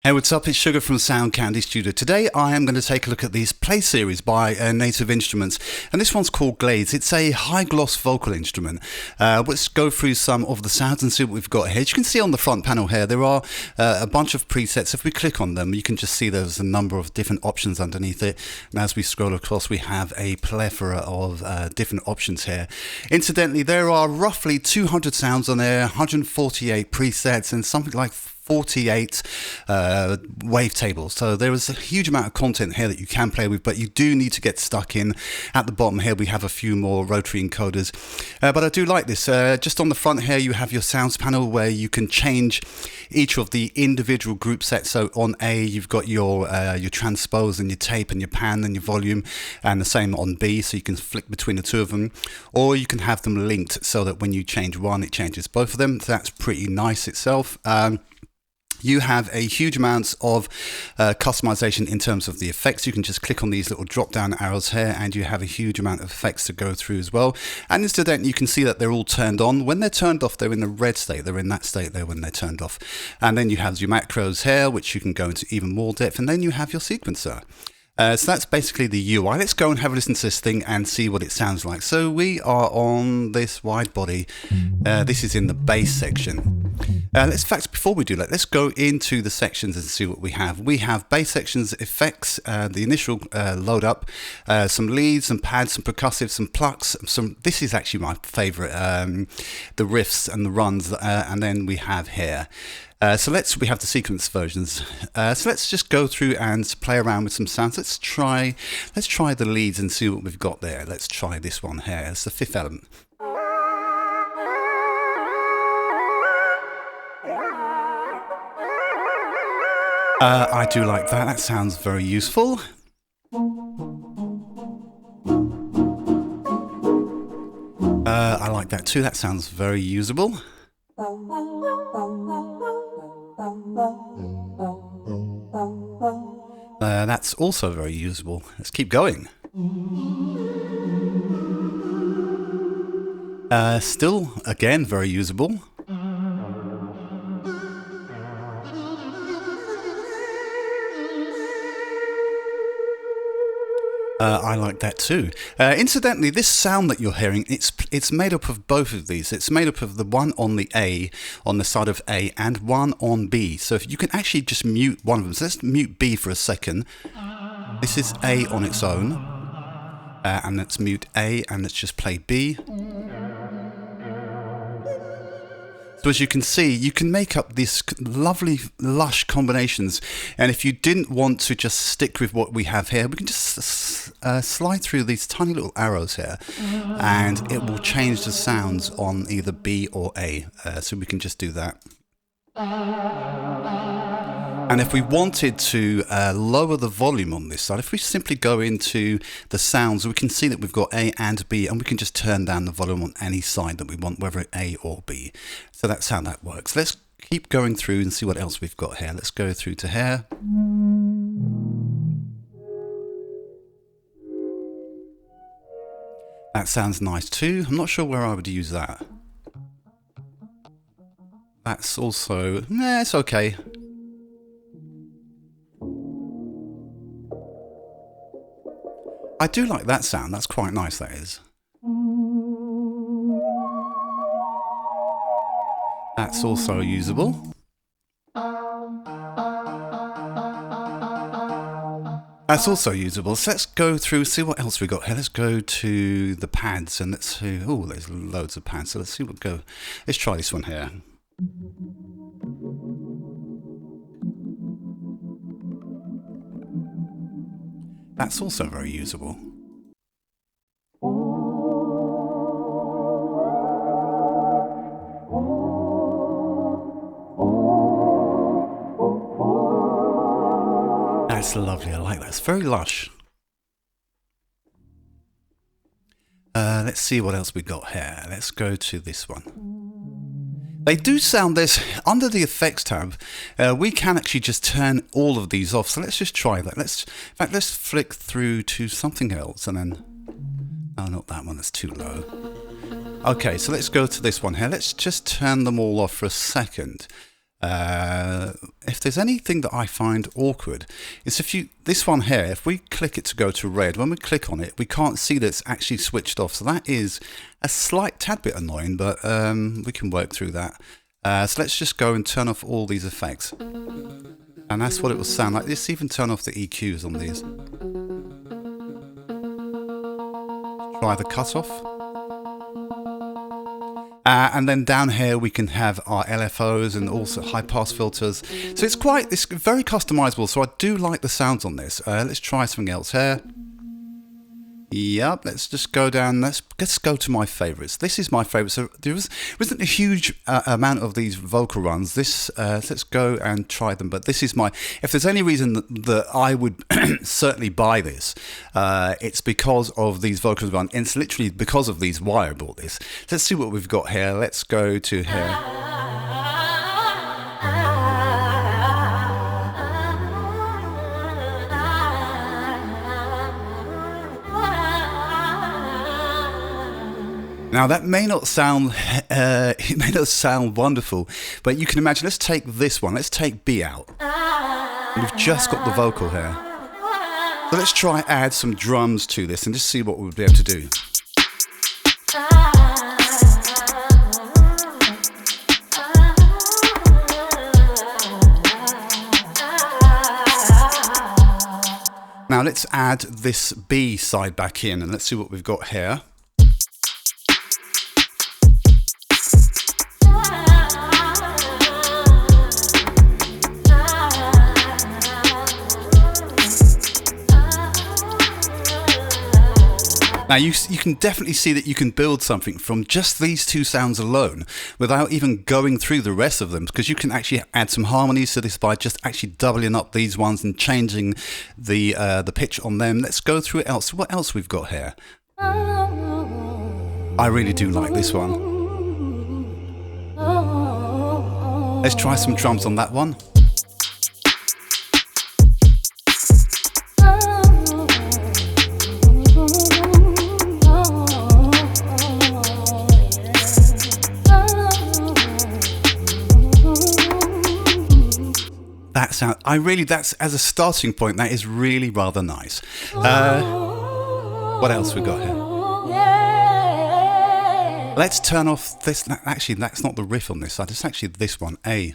Hey, what's up? It's Sugar from Sound Candy Studio. Today I am going to take a look at these play series by Native Instruments, and this one's called Glaze. It's a high gloss vocal instrument. Let's go through some of the sounds and see what we've got here. As you can see on the front panel here, there are a bunch of presets. If we click on them, you can just see there's a number of different options underneath it, and as we scroll across, we have a plethora of different options here. Incidentally, there are roughly 200 sounds on there, 148 presets, and something like 48 wavetables. So there is a huge amount of content here that you can play with, but you do need to get stuck in. At the bottom here we have a few more rotary encoders, but I do like this. Just on the front here you have your sounds panel where you can change each of the individual group sets. So on A you've got your transpose and your tape and your pan and your volume, and the same on B, so you can flick between the two of them, or you can have them linked so that when you change one it changes both of them. So that's pretty nice itself. You have a huge amount of customization in terms of the effects. You can just click on these little drop down arrows here and you have a huge amount of effects to go through as well. And incidentally, you can see that they're all turned on. When they're turned off, they're in the red state. They're in that state there when they're turned off. And then you have your macros here, which you can go into even more depth. And then you have your sequencer. So that's basically the UI. Let's go and have a listen to this thing and see what it sounds like. So we are on this wide body. This is in the bass section. In fact, before we do that, let's go into the sections and see what we have. We have bass sections, effects, the initial load up, some leads, some pads, some percussive, some plucks. This is actually my favorite, the riffs and the runs, and then we have here. So we have the sequence versions. So let's just go through and play around with some sounds. Let's try the leads and see what we've got there. Let's try this one here. It's the fifth element. I do like that. That sounds very useful. I like that too. That sounds very usable. That's also very usable. Let's keep going. Still, again, very usable. I like that too. Incidentally, this sound that you're hearing, it's made up of both of these. It's made up of the one on the A, on the side of A, and one on B. So if you can actually just mute one of them. So let's mute B for a second. This is A on its own. And let's mute A and let's just play B. So as you can see, you can make up these lovely, lush combinations. And if you didn't want to just stick with what we have here, we can just slide through these tiny little arrows here, and it will change the sounds on either B or A. So we can just do that. And if we wanted to lower the volume on this side, if we simply go into the sounds, we can see that we've got A and B, and we can just turn down the volume on any side that we want, whether A or B. So that's how that works. Let's keep going through and see what else we've got here. Let's go through to here. That sounds nice too. I'm not sure where I would use that. That's also, it's okay. I do like that sound. That's quite nice, that is. That's also usable. That's also usable. So let's go through, see what else we got here. Let's go to the pads and let's see. Oh, there's loads of pads. So let's see what go. Let's try this one here. That's also very usable. That's lovely. I like that. It's very lush. Let's see what else we got here. Let's go to this one. They do sound this under the effects tab. We can actually just turn all of these off. So let's just try that. In fact, let's flick through to something else and then. Oh, not that one. That's too low. Okay, so let's go to this one here. Let's just turn them all off for a second. If there's anything that I find awkward, it's this one here, if we click it to go to red, when we click on it, we can't see that it's actually switched off. So that is a slight tad bit annoying, but we can work through that. So let's just go and turn off all these effects. And that's what it will sound like. Let's even turn off the EQs on these. Try the cutoff. And then down here we can have our LFOs and also high pass filters. So it's very customizable. So I do like the sounds on this. Let's try something else here. Yep, let's just go down. Let's go to my favorites. This is my favorite. So there isn't a huge amount of these vocal runs. Let's go and try them. But this is if there's any reason that I would certainly buy this, it's because of these vocal runs. It's literally because of these why I bought this. Let's see what we've got here. Let's go to here. Now that may not sound wonderful, but you can imagine. Let's take this one. Let's take B out. We've just got the vocal here. So let's try add some drums to this and just see what we'll be able to do. Now let's add this B side back in and let's see what we've got here. Now you can definitely see that you can build something from just these two sounds alone without even going through the rest of them, because you can actually add some harmonies to this by just actually doubling up these ones and changing the pitch on them. Let's go through it else. What else we've got here? I really do like this one. Let's try some drums on that one. That's as a starting point, that is really rather nice. What else we got here? Let's turn off this. Actually, that's not the riff on this side. It's actually this one, A.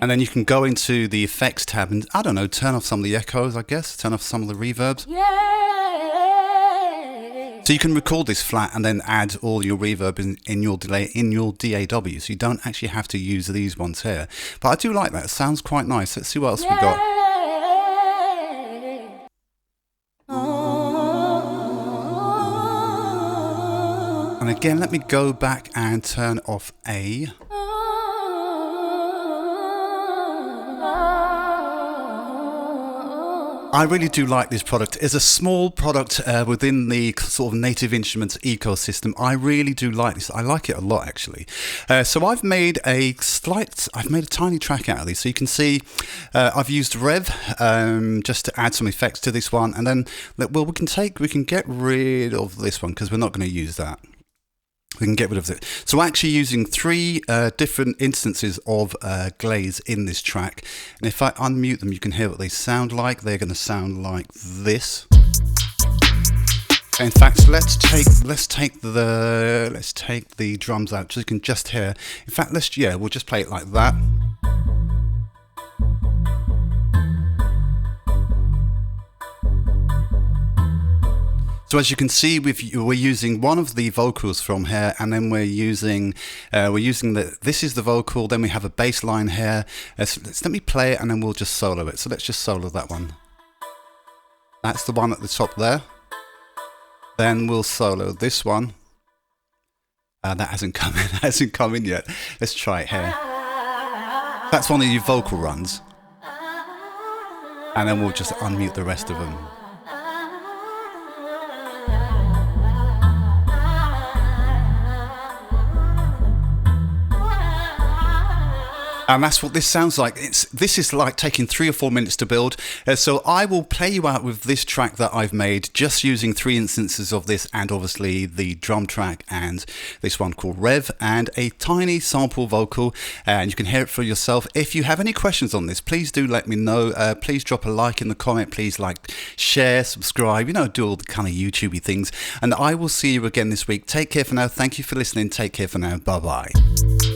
And then you can go into the effects tab and, I don't know, turn off some of the echoes, I guess. Turn off some of the reverbs. So you can record this flat and then add all your reverb in your delay in your DAW. So you don't actually have to use these ones here. But I do like that. It sounds quite nice. Let's see what else we got. And again, let me go back and turn off A. I really do like this product. It's a small product within the sort of Native Instruments ecosystem. I really do like this. I like it a lot, actually. So I've made a tiny track out of these. So you can see I've used Rev just to add some effects to this one, and then we can get rid of this one because we're not going to use that. We can get rid of it. So we're actually using 3 different instances of Glaze in this track. And if I unmute them, you can hear what they sound like. They're going to sound like this. In fact, let's take the drums out so you can just hear. In fact, we'll just play it like that. So as you can see, we're using one of the vocals from here, and then we're using this is the vocal, then we have a bass line here. Let me play it and then we'll just solo it. So let's just solo that one. That's the one at the top there. Then we'll solo this one. That hasn't come in yet. Let's try it here. That's one of your vocal runs. And then we'll just unmute the rest of them. And that's what this sounds like. This is like taking 3 or 4 minutes to build. So I will play you out with this track that I've made, just using 3 instances of this, and obviously the drum track and this one called Rev, and a tiny sample vocal, and you can hear it for yourself. If you have any questions on this, please do let me know. Please drop a like in the comment. Please like, share, subscribe, do all the kind of YouTubey things. And I will see you again this week. Take care for now. Thank you for listening. Take care for now. Bye-bye.